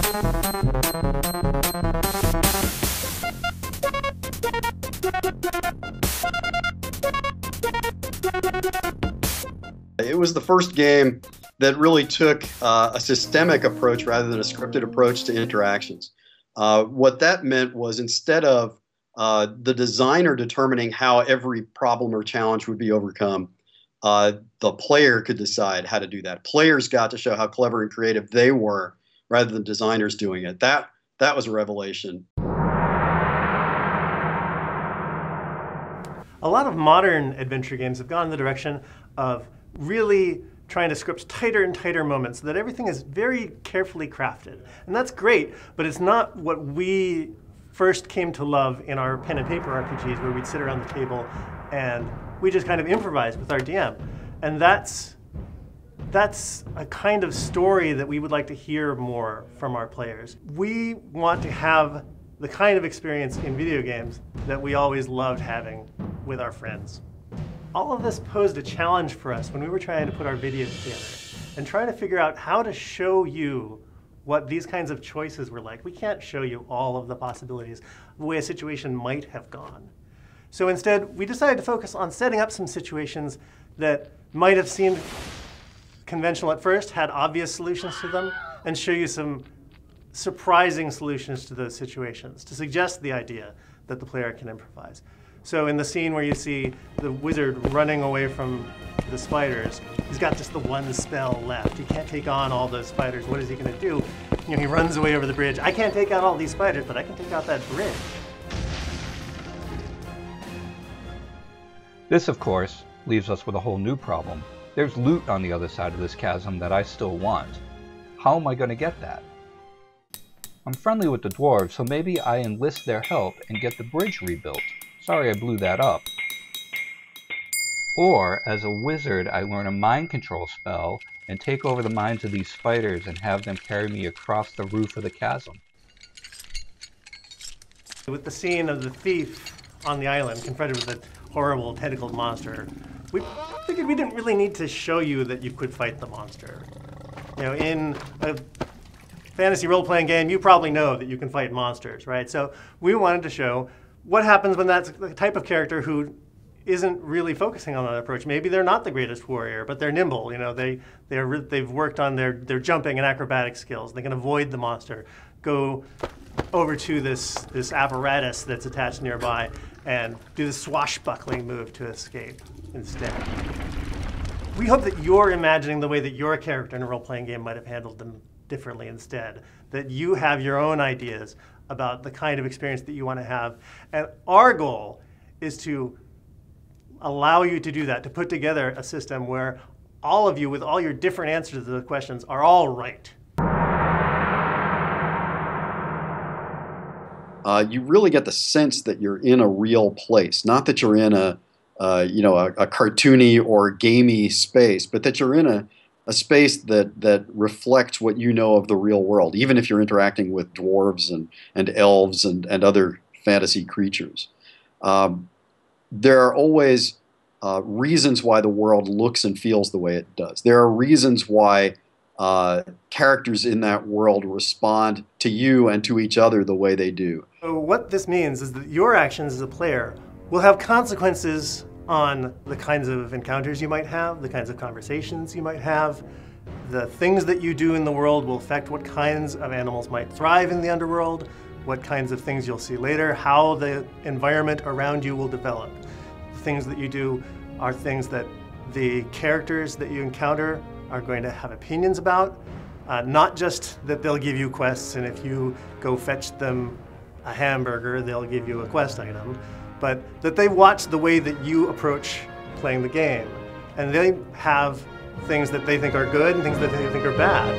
It was the first game that really took a systemic approach rather than a scripted approach to interactions. What that meant was instead of the designer determining how every problem or challenge would be overcome, the player could decide how to do that. Players got to show how clever and creative they were rather than designers doing it. That was a revelation. A lot of modern adventure games have gone in the direction of really trying to script tighter and tighter moments so that everything is very carefully crafted. And that's great, but it's not what we first came to love in our pen and paper RPGs, where we'd sit around the table and we just kind of improvise with our DM. And that's a kind of story that we would like to hear more from our players. We want to have the kind of experience in video games that we always loved having with our friends. All of this posed a challenge for us when we were trying to put our video together and trying to figure out how to show you what these kinds of choices were like. We can't show you all of the possibilities of the way a situation might have gone. So instead, we decided to focus on setting up some situations that might have seemed conventional at first, had obvious solutions to them, and show you some surprising solutions to those situations to suggest the idea that the player can improvise. So in the scene where you see the wizard running away from the spiders, he's got just the one spell left. He can't take on all those spiders. What is he going to do? You know, he runs away over the bridge. I can't take out all these spiders, but I can take out that bridge. This, of course, leaves us with a whole new problem. There's loot on the other side of this chasm that I still want. How am I going to get that? I'm friendly with the dwarves, so maybe I enlist their help and get the bridge rebuilt. Sorry I blew that up. Or, as a wizard, I learn a mind control spell and take over the minds of these spiders and have them carry me across the roof of the chasm. With the scene of the thief on the island confronted with a horrible tentacled monster, we figured we didn't really need to show you that you could fight the monster. You know, in a fantasy role-playing game, you probably know that you can fight monsters, right? So we wanted to show what happens when that's the type of character who isn't really focusing on that approach. Maybe they're not the greatest warrior, but they're nimble. You know, they've worked on their jumping and acrobatic skills. They can avoid the monster, go over to this apparatus that's attached nearby, and do the swashbuckling move to escape instead. We hope that you're imagining the way that your character in a role-playing game might have handled them differently instead, that you have your own ideas about the kind of experience that you want to have. And our goal is to allow you to do that, to put together a system where all of you, with all your different answers to the questions, are all right. You really get the sense that you're in a real place, not that you're in a cartoony or gamey space, but that you're in a space that reflects what you know of the real world, even if you're interacting with dwarves and elves and other fantasy creatures. There are always reasons why the world looks and feels the way it does. There are reasons why characters in that world respond to you and to each other the way they do. So what this means is that your actions as a player will have consequences on the kinds of encounters you might have, the kinds of conversations you might have. The things that you do in the world will affect what kinds of animals might thrive in the underworld, what kinds of things you'll see later, how the environment around you will develop. The things that you do are things that the characters that you encounter are going to have opinions about, not just that they'll give you quests, and if you go fetch them a hamburger, they'll give you a quest item, but that they watch the way that you approach playing the game. And they have things that they think are good and things that they think are bad.